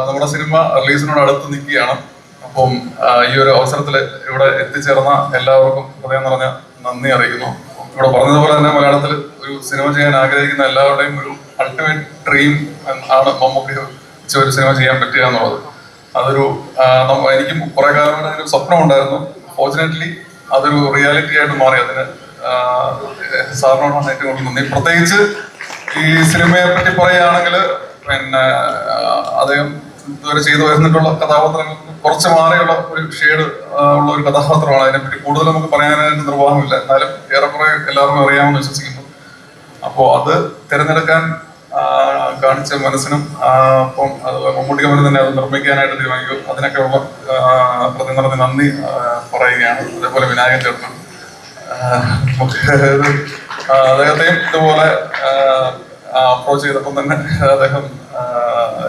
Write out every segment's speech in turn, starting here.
നമ്മുടെ സിനിമ റിലീസിനോട് അടുത്ത് നിൽക്കുകയാണ്. അപ്പം ഈ ഒരു അവസരത്തിൽ ഇവിടെ എത്തിച്ചേർന്ന എല്ലാവർക്കും ഹൃദയം നിറഞ്ഞ നന്ദി അറിയിക്കുന്നു. ഇവിടെ പറഞ്ഞതുപോലെ തന്നെ മലയാളത്തിൽ ഒരു സിനിമ ചെയ്യാൻ ആഗ്രഹിക്കുന്ന എല്ലാവരുടെയും ഒരു അൾട്ടിമേറ്റ് ഡ്രീം ആണ് മമ്മൂട്ടി ഒരു സിനിമ ചെയ്യാൻ പറ്റുക എന്നുള്ളത്. അതൊരു എനിക്കും കുറെ കാലം അതിനൊരു സ്വപ്നം ഉണ്ടായിരുന്നു. ഫോർച്ചുനേറ്റ്ലി അതൊരു റിയാലിറ്റി ആയിട്ട് മാറി. അതിന് സാറിനോടാണ് ഏറ്റവും കൂടുതൽ നന്ദി. പ്രത്യേകിച്ച് ഈ സിനിമയെ പറ്റി പറയുകയാണെങ്കിൽ പിന്നെ അദ്ദേഹം ഇതുവരെ ചെയ്തു വരുന്നിട്ടുള്ള കഥാപാത്രങ്ങൾക്ക് കുറച്ച് മാറിയുള്ള ഒരു ഷെയ്ഡ് ഉള്ള ഒരു കഥാപാത്രമാണ്. അതിനെപ്പറ്റി കൂടുതൽ നമുക്ക് പറയാനായിട്ട് നിർവാഹമില്ല. എന്നാലും ഏറെക്കുറെ എല്ലാവർക്കും അറിയാമെന്ന് വിശ്വസിക്കുന്നു. അപ്പോൾ അത് തിരഞ്ഞെടുക്കാൻ കാണിച്ച മനസ്സിനും അപ്പം അത് മമ്മൂട്ടി കമ്പനി തന്നെ അത് നിർമ്മിക്കാനായിട്ട് തീരുമാനിക്കും. അതിനൊക്കെ ഉള്ള ഹൃദയം നിറഞ്ഞ നന്ദി പറയുകയാണ്. അതേപോലെ വിനായകൻ ചേട്ടനും അദ്ദേഹത്തെയും ഇതുപോലെ അപ്രോച്ച് ചെയ്തപ്പം തന്നെ അദ്ദേഹം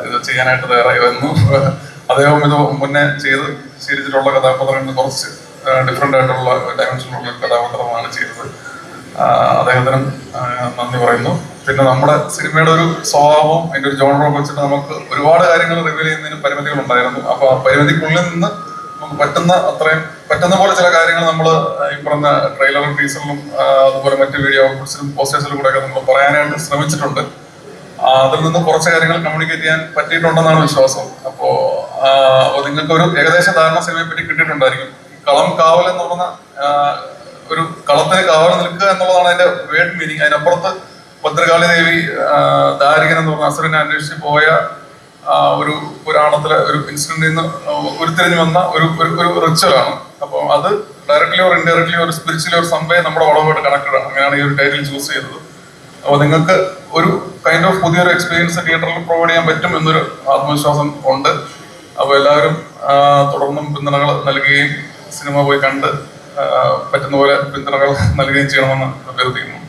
ഇത് ചെയ്യാനായിട്ട് തയ്യാറായി വന്നു. അദ്ദേഹം ഇത് മുന്നേ ചെയ്ത് ശീലിച്ചിട്ടുള്ള കഥാപാത്രങ്ങളിൽ കുറച്ച് ഡിഫറെന്റ് ആയിട്ടുള്ള ഡയമെൻഷനിലുള്ള കഥാപാത്രമാണ് ചെയ്തത്. അദ്ദേഹത്തിനും നന്ദി പറയുന്നു. പിന്നെ നമ്മുടെ സിനിമയുടെ ഒരു സ്വഭാവവും അതിന്റെ ഒരു ജോണറും വെച്ചിട്ട് നമുക്ക് ഒരുപാട് കാര്യങ്ങൾ റിവീൽ ചെയ്യുന്നതിന് പരിമിതികൾ ഉണ്ടായിരുന്നു. അപ്പൊ ആ പരിമിതിക്കുള്ളിൽ നിന്ന് നമുക്ക് പറ്റുന്ന പോലെ ചില കാര്യങ്ങൾ നമ്മൾ ഈ പറഞ്ഞ ട്രെയിലറും ടീസറിലും അതുപോലെ മറ്റ് വീഡിയോ ഔട്ട്പുട്സിലും പോസ്റ്റേഴ്സിലും കൂടെ ഒക്കെ നമ്മൾ പറയാനായിട്ട് ശ്രമിച്ചിട്ടുണ്ട്. അതിൽ നിന്ന് കുറച്ച് കാര്യങ്ങൾ കമ്മ്യൂണിക്കേറ്റ് ചെയ്യാൻ പറ്റിയിട്ടുണ്ടെന്നാണ് വിശ്വാസം. അപ്പോ നിങ്ങൾക്ക് ഒരു ഏകദേശ ധാരണ സിനിമയെ പറ്റി കിട്ടിയിട്ടുണ്ടായിരിക്കും. കളം കാവൽ എന്ന് പറഞ്ഞ ഒരു കളത്തിന് കാവൽ നിൽക്കുക എന്നുള്ളതാണ് അതിന്റെ വേർഡ് മീനിങ്. അതിനപ്പുറത്ത് ഭദ്രകാളി ദേവി ദാരികൻ എന്ന് പറഞ്ഞ അസുരനെ അന്വേഷിച്ച് പോയ ഒരു പുരാണത്തിലെ ഒരു ഇൻസിഡന്റിൽ നിന്ന് ഉരുത്തിരിഞ്ഞു വന്ന ഒരു റിച്വലാണ്. അപ്പോൾ അത് ഡയറക്ട്ലി ഓർ ഇൻഡയറക്ട്ലി ഒരു സ്പിരിച്വലി ഒരു സംഭവം നമ്മുടെ വളവുമായിട്ട് കണക്റ്റഡ് ആണ്. അങ്ങനെയാണ് ഈ ഒരു ടൈറ്റിൽ ചൂസ് ചെയ്തത്. അപ്പോൾ നിങ്ങൾക്ക് ഒരു കൈൻഡ് ഓഫ് പുതിയൊരു എക്സ്പീരിയൻസ് തിയേറ്ററിൽ പ്രൊവൈഡ് ചെയ്യാൻ പറ്റും എന്നൊരു ആത്മവിശ്വാസം ഉണ്ട്. അപ്പോൾ എല്ലാവരും തുടർന്നും പിന്തുണകൾ നൽകുകയും സിനിമ പോയി കണ്ട് പറ്റുന്ന പോലെ പിന്തുണകൾ നൽകുകയും ചെയ്യണമെന്ന് അഭ്യർത്ഥിക്കുന്നു.